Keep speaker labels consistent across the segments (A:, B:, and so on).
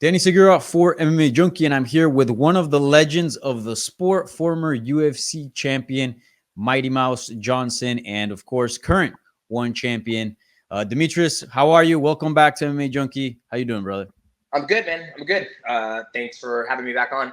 A: Danny Segura for MMA Junkie, and I'm here with one of the legends of the sport, former UFC champion Mighty Mouse Johnson, and of course, current one champion Demetrious. How are you? Welcome back to MMA Junkie. How you doing, brother?
B: I'm good, man. I'm good. Thanks for having me back on.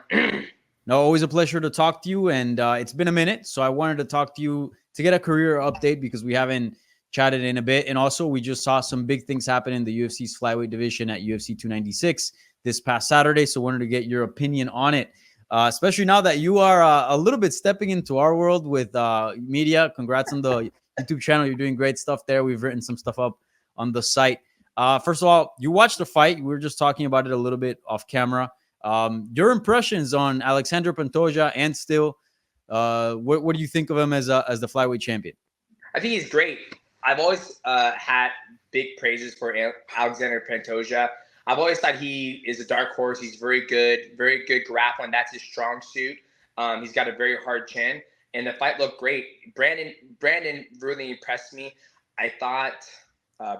A: No, always a pleasure to talk to you, and it's been a minute, so I wanted to talk to you to get a career update because we haven't chatted in a bit, and also we just saw some big things happen in the UFC's flyweight division at UFC 296 this past Saturday, so wanted to get your opinion on it, especially now that you are a little bit stepping into our world with media. Congrats on the YouTube channel. You're doing great stuff there. We've written some stuff up on the site. First of all, you watched the fight. We were just talking about it a little bit off camera. Your impressions on Alexandre Pantoja and still, what do you think of him as the flyweight champion?
B: I think he's great. I've always had big praises for Alexandre Pantoja. I've always thought he is a dark horse. He's very good grappling. That's his strong suit. He's got a very hard chin, and the fight looked great. Brandon really impressed me. I thought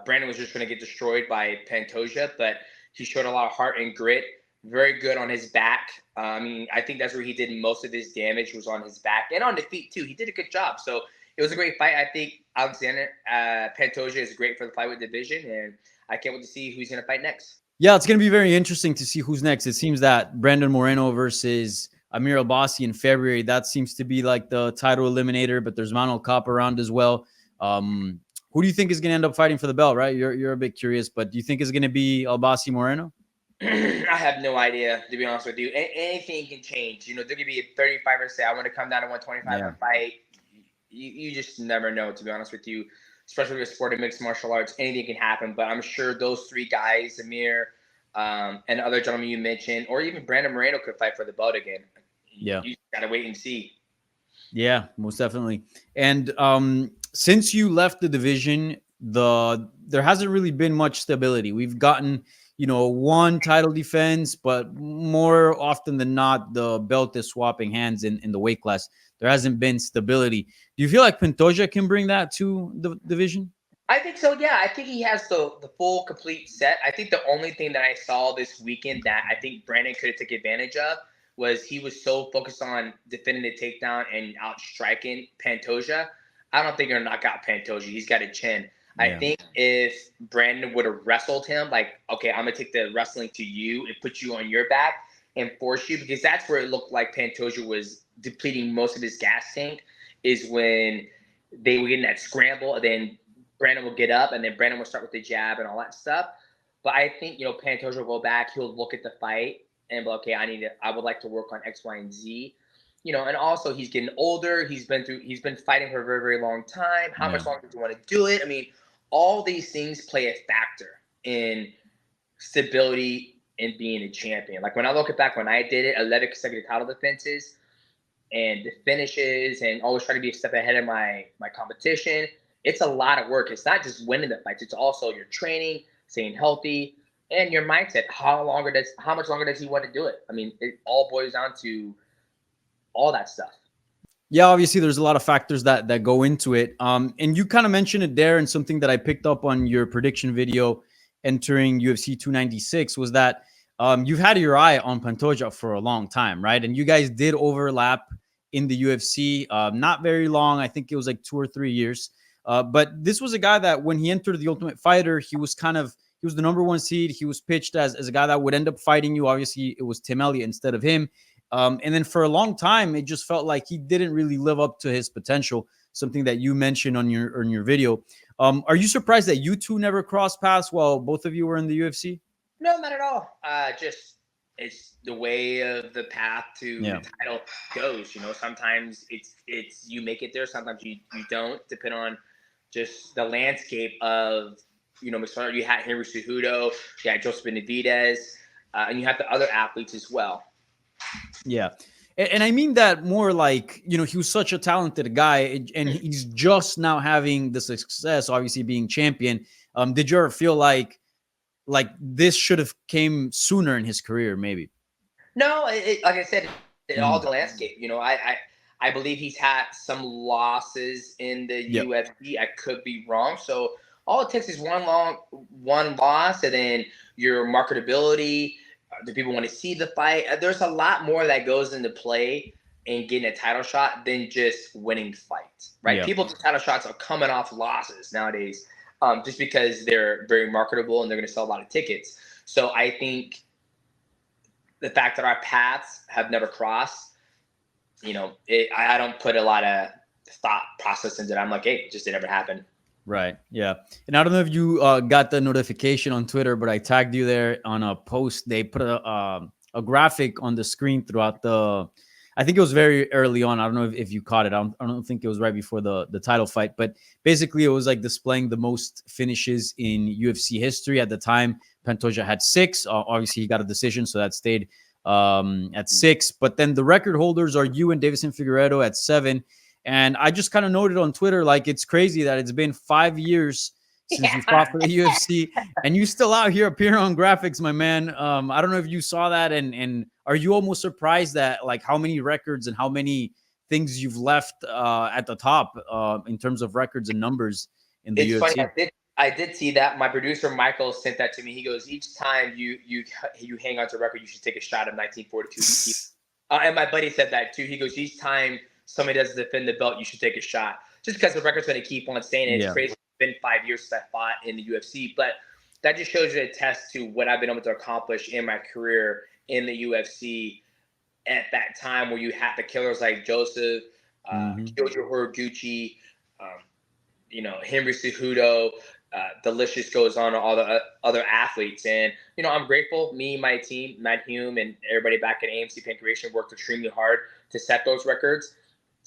B: Brandon was just going to get destroyed by Pantoja, but he showed a lot of heart and grit. Very good on his back. I mean, I think that's where he did most of his damage, was on his back and on the feet too. He did a good job. So it was a great fight. I think Alexandre Pantoja is great for the flyweight division, and I can't wait to see who's going to fight next.
A: Yeah, it's going to be very interesting to see who's next. It seems that Brandon Moreno versus Amir Albasi in February, that seems to be like the title eliminator, but there's Manuel Cop around as well. Who do you think is going to end up fighting for the belt, right? You're a bit curious, but do you think it's going to be Albasi Moreno?
B: I have no idea, to be honest with you. Anything can change. You know, there could be a 35er say, I want to come down to 125 and fight. You just never know, to be honest with you, especially with sport and mixed martial arts. Anything can happen, but I'm sure those three guys, Amir and other gentlemen you mentioned, or even Brandon Moreno, could fight for the belt again.
A: Yeah.
B: You got to wait and see.
A: Yeah, most definitely. And since you left the division, there hasn't really been much stability. We've gotten, one title defense, but more often than not, the belt is swapping hands in the weight class. There hasn't been stability. Do you feel like Pantoja can bring that to the division?
B: I think so, yeah. I think he has the full, complete set. I think the only thing that I saw this weekend that I think Brandon could have taken advantage of was he was so focused on defending the takedown and outstriking Pantoja. I don't think you're going to knock out Pantoja. He's got a chin. Yeah. I think if Brandon would have wrestled him, like, okay, I'm going to take the wrestling to you and put you on your back and force you, because that's where it looked like Pantoja was depleting most of his gas tank, is when they were getting that scramble, and then Brandon will get up, and then Brandon will start with the jab and all that stuff. But I think, Pantoja will go back. He'll look at the fight and be, okay, I would like to work on X, Y, and Z. And also he's getting older. He's been fighting for a very, very long time. How much longer do you want to do it? I mean, all these things play a factor in stability and being a champion. Like when I look back when I did it, 11 consecutive title defenses and the finishes, and always try to be a step ahead of my competition. It's a lot of work. It's not just winning the fights. It's also your training, staying healthy, and your mindset. How much longer does he want to do it? I mean, it all boils down to all that stuff.
A: Yeah, obviously there's a lot of factors that go into it. And you kind of mentioned it there, and something that I picked up on your prediction video entering UFC 296 was that you've had your eye on Pantoja for a long time, right? And you guys did overlap in the UFC, not very long. I think it was like 2 or 3 years. But this was a guy that when he entered the Ultimate Fighter, he was the #1 seed. He was pitched as a guy that would end up fighting you. Obviously, it was Tim Elliott instead of him. And then for a long time, it just felt like he didn't really live up to his potential, something that you mentioned on your video. Are you surprised that you two never crossed paths while both of you were in the UFC?
B: No, not at all. Just it's the way of the path to the title goes. Sometimes it's you make it there, sometimes you don't, depending on just the landscape of, you had Henry Cejudo, you had Joseph Benavidez, and you have the other athletes as well.
A: Yeah. And I mean that more like, he was such a talented guy, and he's just now having the success, obviously being champion. Did you ever feel like this should have came sooner in his career, maybe?
B: No, like I said, all the landscape. I believe he's had some losses in the UFC. I could be wrong. So all it takes is one loss, and then your marketability, Do people want to see the fight? There's a lot more that goes into play in getting a title shot than just winning fights, right?
A: Yeah.
B: People's title shots are coming off losses nowadays, just because they're very marketable and they're going to sell a lot of tickets. So I think the fact that our paths have never crossed, I don't put a lot of thought process into it. I'm like, hey, it just didn't ever happen.
A: Right. Yeah. And I don't know if you got the notification on Twitter, but I tagged you there on a post. They put a graphic on the screen throughout I think it was very early on. I don't know if you caught it. I don't think it was right before the title fight, but basically it was like displaying the most finishes in UFC history. At the time, Pantoja had 6. Obviously, he got a decision, so that stayed at 6. But then the record holders are you and Davison Figueiredo at 7. And I just kind of noted on Twitter, like, it's crazy that it's been 5 years since you fought for the UFC, and you still out here appearing on graphics, my man. I don't know if you saw that, and are you almost surprised that, like, how many records and how many things you've left at the top in terms of records and numbers in the UFC?
B: Funny. I did see that. My producer Michael sent that to me. He goes, each time you hang on to a record, you should take a shot of 1942. And my buddy said that too. He goes, each time somebody doesn't defend the belt, you should take a shot. Just because the record's going to keep on staying. It's crazy. It's been 5 years since I fought in the UFC. But that just shows you a test to what I've been able to accomplish in my career in the UFC at that time, where you had the killers like Joseph, Kyoji Horiguchi, Henry Cejudo, the list just goes on, all the other athletes. And, I'm grateful. Me, my team, Matt Hume, and everybody back at AMC Pancreation worked extremely hard to set those records.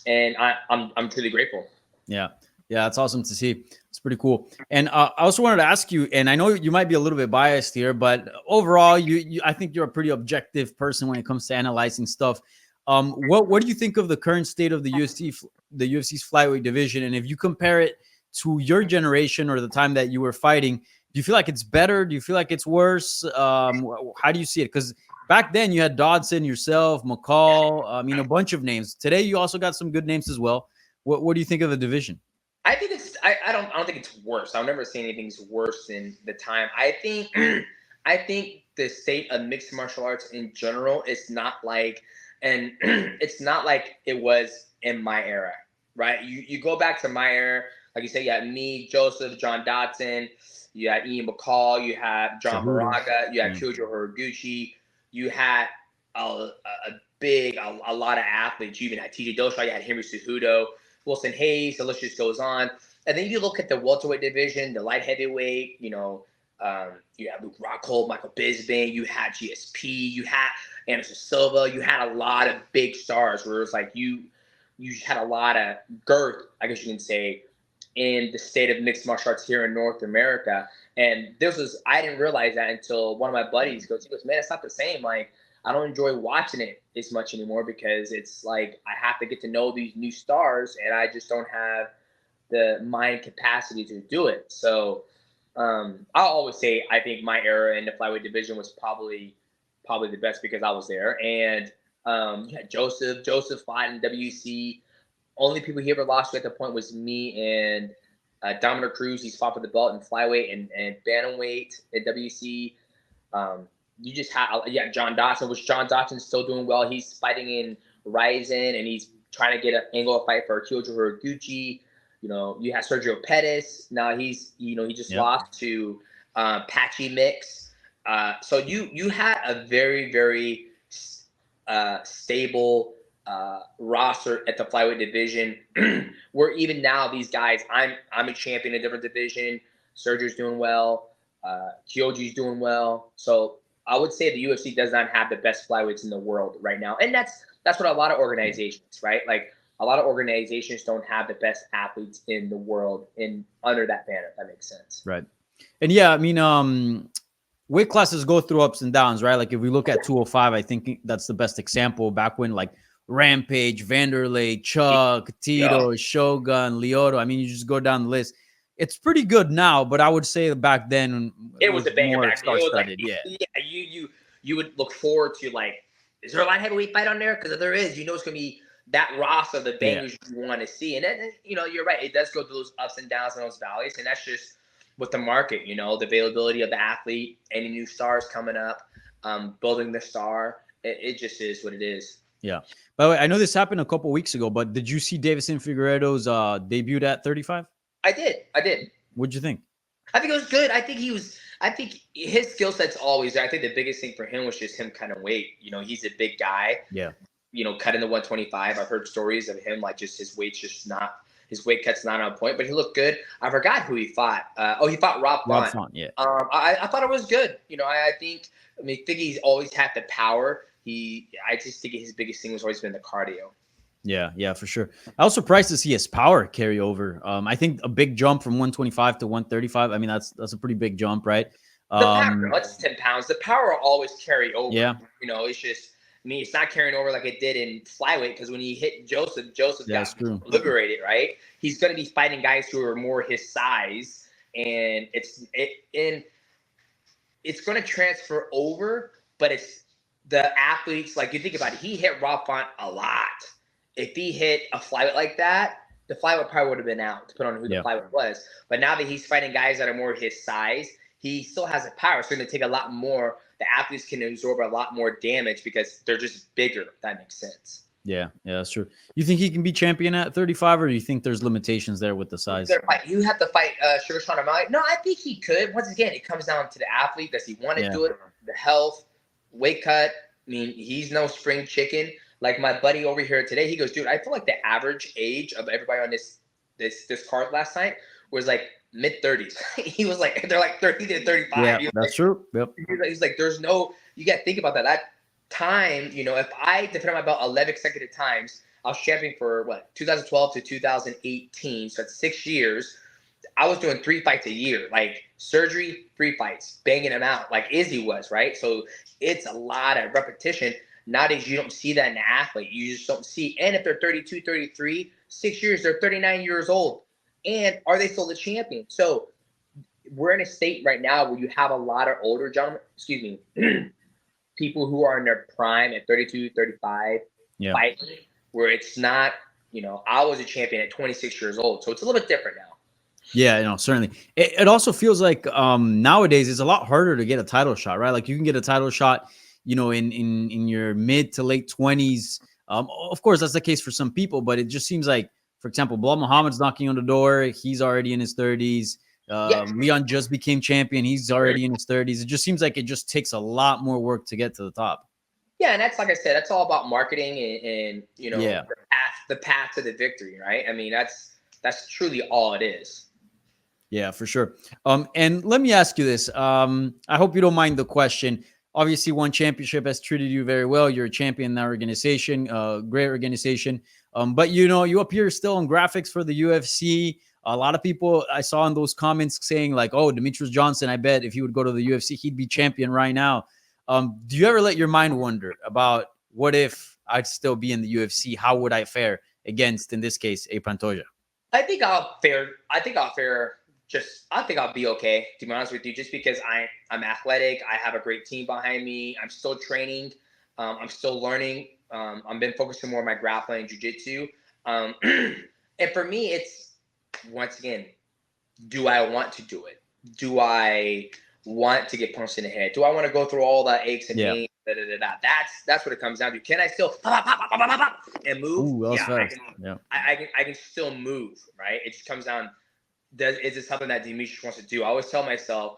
B: And I'm truly grateful.
A: Yeah. That's awesome to see. It's pretty cool. And I also wanted to ask you, and I know you might be a little bit biased here, but overall, I think you're a pretty objective person when it comes to analyzing stuff. What do you think of the current state of the UFC's flyweight division? And if you compare it to your generation or the time that you were fighting, do you feel like it's better? Do you feel like it's worse? How do you see it? Because back then you had Dodson, yourself, McCall, a bunch of names. Today you also got some good names as well. What do you think of the division?
B: I think I don't think it's worse. I'll never say anything's worse than the time. I think the state of mixed martial arts in general is not like, and it's not like it was in my era, right? You go back to my era, like you say, you had me, Joseph, John Dodson, you had Ian McCall, you had John Baraga, you had Kyoji Horiguchi, you had a lot of athletes. You even had TJ Dillashaw, you had Henry Cejudo, Wilson Hayes, the list just goes on. And then you look at the welterweight division, the light heavyweight, you had Luke Rockhold, Michael Bisping, you had GSP, you had Anderson Silva, you had a lot of big stars where it's like you had a lot of girth, I guess you can say, in the state of mixed martial arts here in North America. And I didn't realize that until one of my buddies goes, man, it's not the same. Like, I don't enjoy watching it as much anymore because it's like I have to get to know these new stars and I just don't have the mind capacity to do it. So I'll always say I think my era in the flyweight division was probably the best because I was there. And Joseph fought in WC. Only people he ever lost to at the point was me and Dominic Cruz. He's fought for the belt in flyweight and bantamweight at WC. You just had John Dodson, which John Dodson's still doing well. He's fighting in Ryzen and he's trying to get an angle fight for Kyoji Horiguchi. You have Sergio Pettis. Now he just lost to Patchy Mix. So you had a very, very stable roster at the flyweight division where even now these guys, I'm a champion in a different division. Sergio's doing well. Kyoji's doing well. So I would say the UFC does not have the best flyweights in the world right now. And that's what a lot of organizations, right? Like a lot of organizations don't have the best athletes in the world under that banner, if that makes sense.
A: Right. And weight classes go through ups and downs, right? Like if we look at 205, I think that's the best example back when like Rampage, Vanderlei, Chuck, Tito, Shogun, Lyoto. You just go down the list. It's pretty good now, but I would say back then
B: it was a banger
A: more
B: back then. It was
A: started.
B: You would look forward to like, is there a light heavyweight fight on there? Because if there is, it's going to be that roster of the bangers you want to see. And then, you're right. It does go through those ups and downs and those valleys. And that's just with the market, the availability of the athlete, any new stars coming up. building the star. It just is what it is.
A: Yeah. By the way, I know this happened a couple weeks ago, but did you see Davison Figueiredo's debut at 35?
B: I did.
A: What'd you think?
B: I think it was good. I think his skill set's always there. I think the biggest thing for him was just him kind of weight. He's a big guy.
A: Yeah.
B: Cutting the 125. I've heard stories of him, like just his weight cut's not on point, but he looked good. I forgot who he fought. He fought Rob Font.
A: Yeah.
B: I thought it was good. I think he's always had the power. I just think his biggest thing was always been the cardio.
A: Yeah, for sure. I was surprised to see his power carry over. I think a big jump from 125 to 135. I mean, that's a pretty big jump, right?
B: The power, that's 10 pounds. The power will always carry over.
A: Yeah.
B: It's just, it's not carrying over like it did in flyweight, because when he hit Joseph got liberated, right? He's going to be fighting guys who are more his size, and it's going to transfer over, but it's the athletes, like you think about it, he hit Rob Font a lot. If he hit a flyweight like that, the flyweight probably would have been out, depending on who the flyweight was. But now that he's fighting guys that are more his size, he still has the power. So it's going to take a lot more. The athletes can absorb a lot more damage because they're just bigger, if that makes sense.
A: Yeah, that's true. You think he can be champion at 35, or do you think there's limitations there with the size?
B: You have to fight Sugar Sean O'Malley. No, I think he could. Once again, it comes down to the athlete. Does he want to do it? The health, weight cut. He's no spring chicken. Like my buddy over here today, he goes, dude, I feel like the average age of everybody on this card last night was like mid-30s. He was like, they're like 30 to 35.
A: Yeah, that's true. Yep.
B: He's like, you got to think about that. That time, if I defended my belt 11 consecutive times, I was champion for 2012 to 2018. So that's 6 years. I was doing 3 fights a year, like surgery, 3 fights, banging them out like Izzy was, right? So it's a lot of repetition. Nowadays, you don't see that in an athlete. You just don't see. And if they're 32, 33, 6 years, they're 39 years old. And are they still the champion? So we're in a state right now where you have a lot of older gentlemen, people who are in their prime at 32, 35, fighting, where it's not, I was a champion at 26 years old. So it's a little bit different now.
A: Yeah, certainly. It also feels like nowadays it's a lot harder to get a title shot, right? Like you can get a title shot, in your mid to late 20s. Of course, that's the case for some people, but it just seems like, for example, Bilal Muhammad's knocking on the door. He's already in his 30s. Leon just became champion. He's already in his 30s. It just seems like it just takes a lot more work to get to the top.
B: Yeah, and that's, like I said, that's all about marketing and the path to the victory, right? That's truly all it is.
A: Yeah, for sure. And let me ask you this. I hope you don't mind the question. Obviously, one championship has treated you very well. You're a champion in that organization, great organization. But you appear still on graphics for the UFC. A lot of people I saw in those comments saying like, "Oh, Demetrious Johnson, I bet if he would go to the UFC, he'd be champion right now." Do you ever let your mind wander about what if I'd still be in the UFC? How would I fare against, in this case, a Pantoja?
B: I think I'll be okay, to be honest with you, just because I'm athletic. I have a great team behind me. I'm still training. I'm still learning. I've been focusing more on my grappling and jiu-jitsu. And for me, it's, once again, do I want to do it? Do I want to get punched in the head? Do I want to go through all the aches and pains? That's what it comes down to. Can I still and move?
A: Ooh,
B: I can still move, right? It just comes down. Is it something that Demetrious wants to do? I always tell myself,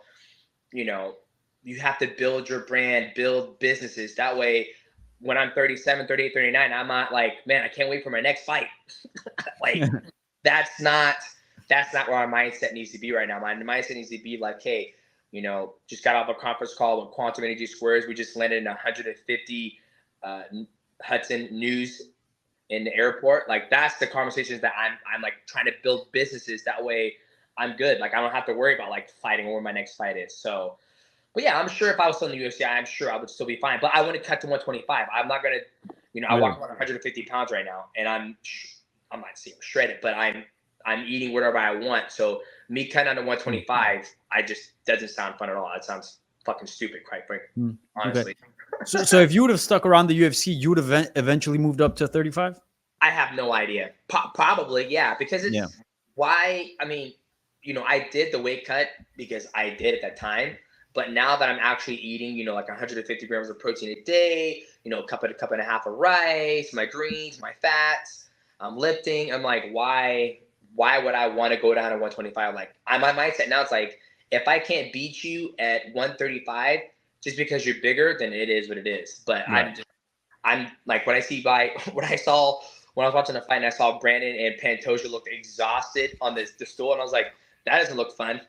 B: you have to build your brand, build businesses. That way, when I'm 37, 38, 39, I'm not like, man, I can't wait for my next fight. Like, that's not where my mindset needs to be right now. My mindset needs to be like, hey, just got off a conference call with Quantum Energy Squares. We just landed in 150 Hudson News in the airport. Like, that's the conversations that I'm like trying to build businesses. That way I'm good. Like, I don't have to worry about like fighting where my next fight is. So, but yeah, I'm sure if I was still in the UFC, I'm sure I would still be fine. But I wouldn't cut to 125. I'm not going to, I walk around 150 pounds right now, and I'm not saying I'm shredded, but I'm eating whatever I want. So me cutting down to 125, I just doesn't sound fun at all. That sounds fucking stupid, quite frankly, honestly.
A: Okay. So if you would have stuck around the UFC, you would have eventually moved up to 35?
B: I have no idea. Probably, yeah, because why, I did the weight cut because I did at that time. But now that I'm actually eating, like 150 grams of protein a day, a cup and a half of rice, my greens, my fats, I'm lifting. I'm like, why would I want to go down to 125? Like, my mindset now is like, if I can't beat you at 135 just because you're bigger, then it is what it is. But
A: Right.
B: I'm like, when I was watching the fight and I saw Brandon and Pantoja looked exhausted on the stool, and I was like, that doesn't look fun.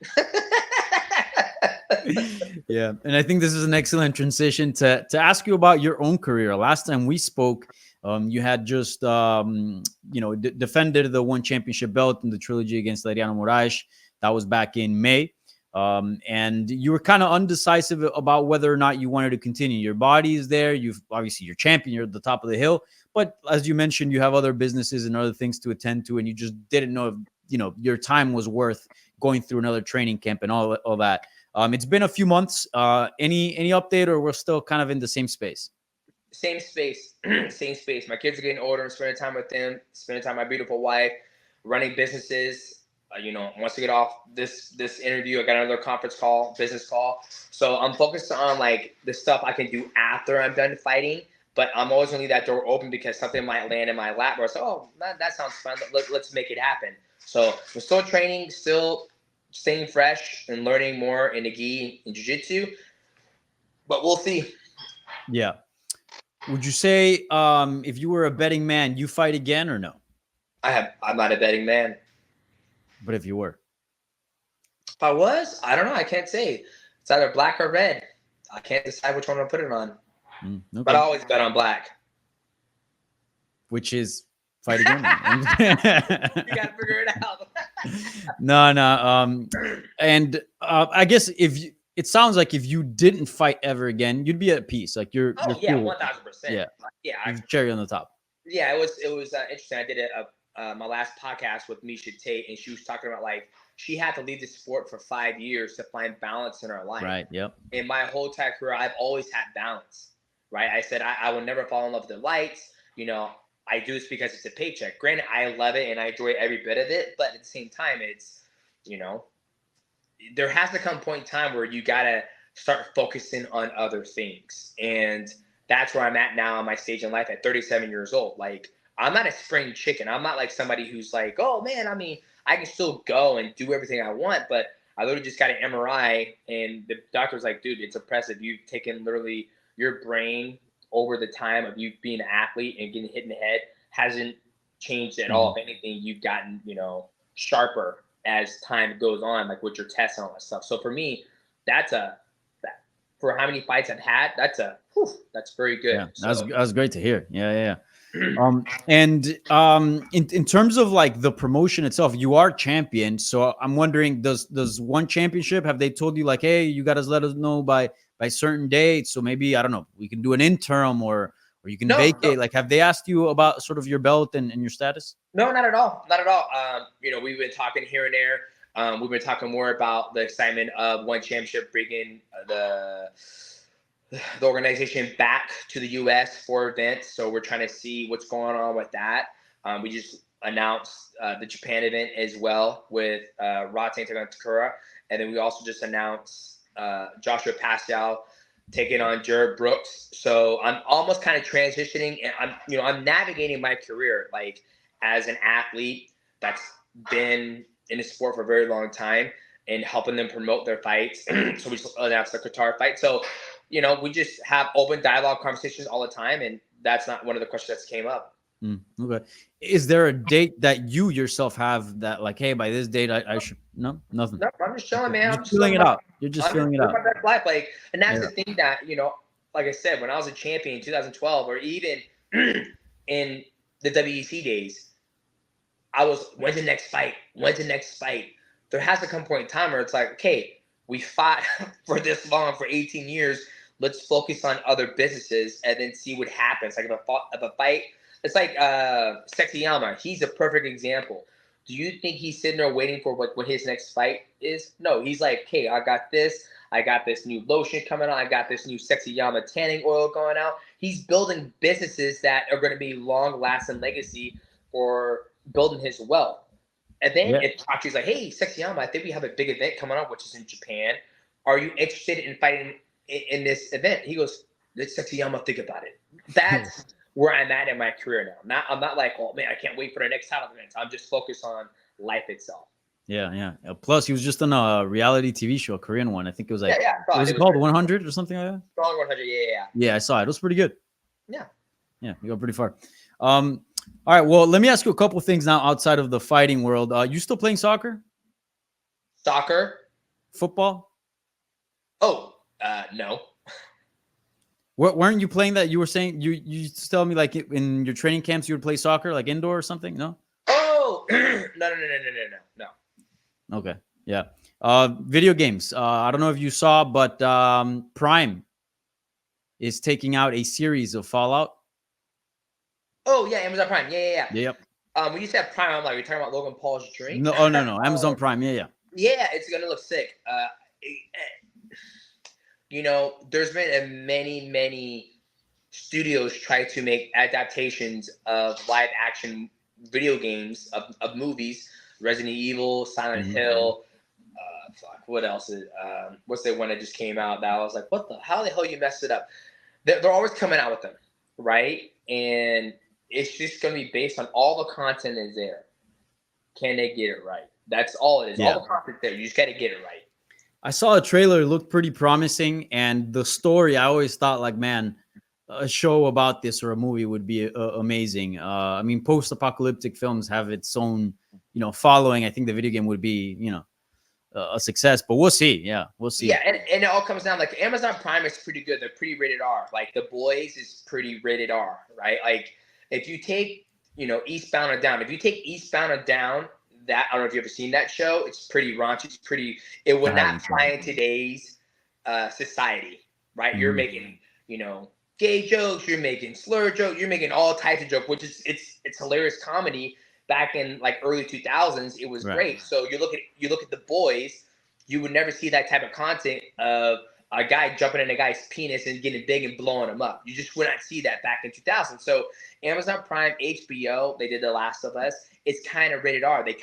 A: Yeah, and I think this is an excellent transition to ask you about your own career. Last time we spoke, you had just defended the one championship belt in the trilogy against Adriano Moraes. That was back in May. And you were kind of undecisive about whether or not you wanted to continue. Your body is there. You're champion. You're at the top of the hill. But as you mentioned, you have other businesses and other things to attend to, and you just didn't know if your time was worth going through another training camp and all that. It's been a few months. Any update, or we're still kind of in the same space?
B: Same space, same space. My kids are getting older. I'm spending time with them. Spending time with my beautiful wife. Running businesses. Once we get off this interview, I got another business call. So I'm focused on like the stuff I can do after I'm done fighting. But I'm always gonna leave that door open because something might land in my lap where I say, "Oh, that sounds fun. Let's make it happen." So we're still training, still staying fresh and learning more in the gi and jiu-jitsu. But we'll see.
A: Yeah. Would you say if you were a betting man, you fight again or no?
B: I'm not a betting man.
A: But if you were?
B: If I was, I don't know. I can't say. It's either black or red. I can't decide which one to put it on.
A: Okay.
B: But I always bet on black.
A: Which is fight again.
B: You gotta figure it out.
A: No. And I guess it sounds like if you didn't fight ever again, you'd be at peace. Like you're
B: Oh yeah,
A: cool.
B: 1000%. Yeah.
A: Cherry on the top.
B: Yeah, it was interesting. I did my last podcast with Misha Tate, and she was talking about like she had to leave the sport for 5 years to find balance in her life.
A: Right. Yep.
B: In my whole entire career, I've always had balance. Right. I said I will never fall in love with the lights. I do this because it's a paycheck. Granted, I love it and I enjoy every bit of it, but at the same time, it's there has to come a point in time where you gotta start focusing on other things, and that's where I'm at now on my stage in life at 37 years old. Like, I'm not a spring chicken. I'm not like somebody who's like, oh man, I mean, I can still go and do everything I want, but I literally just got an MRI and the doctor was like, dude, it's impressive. You've taken literally your brain over the time of you being an athlete and getting hit in the head hasn't changed at all. If anything, you've gotten, sharper as time goes on, like with your tests and all that stuff. So for me, for how many fights I've had, that's very good.
A: Yeah, that's great to hear. Yeah. And in terms of like the promotion itself, you are champion. So I'm wondering, does one championship, have they told you like, hey, you got to let us know by certain dates? So maybe, I don't know, we can do an interim or you can vacate. No. Like, have they asked you about sort of your belt and your status?
B: No, not at all. Not at all. We've been talking here and there. We've been talking more about the excitement of one championship bringing the organization back to the U.S. for events. So we're trying to see what's going on with that. We just announced the Japan event as well with Rod taking on Takura. And then we also just announced Joshua Pascal taking on Jared Brooks. So I'm almost kind of transitioning, and I'm navigating my career like as an athlete that's been in the sport for a very long time and helping them promote their fights. So we just announced the Qatar fight. So we just have open dialogue conversations all the time, and that's not one of the questions that came up.
A: Okay. Is there a date that you yourself have that like, hey, by this date I should? No, nothing.
B: No, I'm just chilling, man.
A: I'm just feeling it out. You're just feeling it out.
B: My best life, like, and that's the thing that like I said, when I was a champion in 2012, or even in the WEC days, I was, when's the next fight? When's the next fight? There has to come a point in time where it's like, okay, we fought for this long, for 18 years. Let's focus on other businesses and then see what happens. Like if a fight, it's like Sexyama. He's a perfect example. Do you think he's sitting there waiting for what his next fight is? No, he's like, okay, I got this new lotion coming out. I got this new Sexyama tanning oil going out. He's building businesses that are going to be long-lasting legacy for building his wealth. And then if Tachi's like, hey, Sexyama, I think we have a big event coming up, which is in Japan. are you interested in fighting in this event? He goes, let's see, I'm gonna think about it. That's where I'm at in my career now. I'm not like, oh man, I can't wait for the next title event. I'm just focused on life itself.
A: Yeah. Plus, he was just on a reality TV show, a Korean one. I think it was like, what was it called? 100 or something like that?
B: Strong 100, yeah.
A: Yeah, I saw it. It was pretty good.
B: Yeah.
A: Yeah, you go pretty far. All right, well, let me ask you a couple things now outside of the fighting world. You still playing soccer?
B: Soccer?
A: Football?
B: Oh, no.
A: What, weren't you playing that? You were saying, you used to tell me like in your training camps you would play soccer, like indoor or something, no?
B: Oh, no.
A: Okay, yeah. Video games. I don't know if you saw, but Prime is taking out a series of Fallout.
B: Oh, yeah, Amazon Prime. Yeah.
A: Yep.
B: When you said Prime, I'm like, you're talking about Logan Paul's drink?
A: No, Amazon Prime. Yeah.
B: Yeah, it's gonna look sick. You know, there's been many studios try to make adaptations of live action video games of movies. Resident Evil, Silent Hill. What else is? What's the one that just came out that I was like, what the? How the hell you messed it up? They're always coming out with them, right? And it's just gonna be based on all the content is there. Can they get it right? That's all it is.
A: Yeah.
B: All the content there. You just got to get it right.
A: I saw a trailer. It looked pretty promising. And the story, I always thought like, man, a show about this or a movie would be amazing. I mean, post-apocalyptic films have its own, following. I think the video game would be, a success, but we'll see. Yeah, we'll see.
B: Yeah, and it all comes down, like, Amazon Prime is pretty good. They're pretty rated R. Like, The Boys is pretty rated R, right? Like, if you take, Eastbound and Down. If you take Eastbound and Down, that, I don't know if you've ever seen that show. It's pretty raunchy. It would not fly in today's society, right? You're making, gay jokes. You're making slur jokes. You're making all types of jokes, which is it's hilarious comedy. Back in like early 2000s, it was great. So you look at The Boys, you would never see that type of content of a guy jumping in a guy's penis and getting big and blowing him up. You just would not see that back in 2000. So Amazon Prime, HBO, they did The Last of Us. It's kind of rated R. They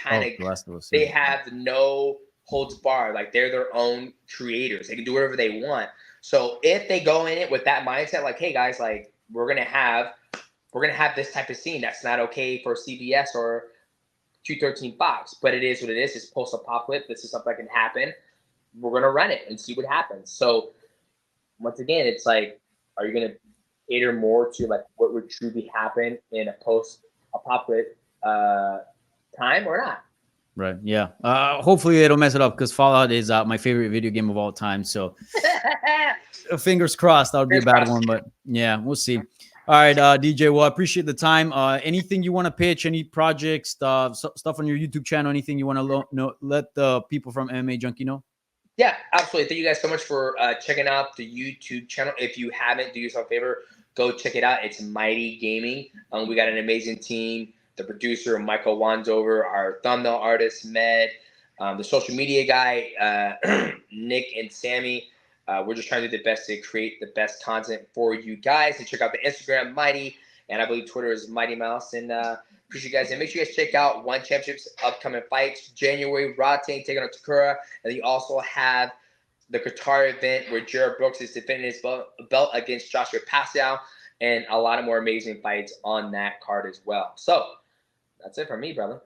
B: they have no holds barred. Like, they're their own creators. They can do whatever they want. So if they go in it with that mindset, like, hey guys, like, we're gonna have this type of scene that's not okay for CBS or 213 Fox, but it is what it is. It's post-apocalyptic. This is something that can happen. We're going to run it and see what happens. So once again, it's like, are you going to cater more to like what would truly happen in a post-apocalyptic time or not?
A: Right. Yeah. Hopefully they don't mess it up, because Fallout is my favorite video game of all time. So fingers crossed. That would be a bad one, but yeah, we'll see. All right, DJ. Well, I appreciate the time. Anything you want to pitch? Any projects, stuff on your YouTube channel? Anything you want to let the people from MMA Junkie know?
B: Yeah, absolutely. Thank you guys so much for checking out the YouTube channel. If you haven't, do yourself a favor, go check it out. It's Mighty Gaming. We got an amazing team. The producer, Michael Wandover, our thumbnail artist, Med, the social media guy, Nick and Sammy. We're just trying to do the best to create the best content for you guys. And check out the Instagram, Mighty, and I believe Twitter is Mighty Mouse. And appreciate you guys. And make sure you guys check out One Championship's upcoming fights. January, Rate taking on Takura. And you also have the Qatar event where Jared Brooks is defending his belt against Joshua Pascal. And a lot of more amazing fights on that card as well. So that's it for me, brother.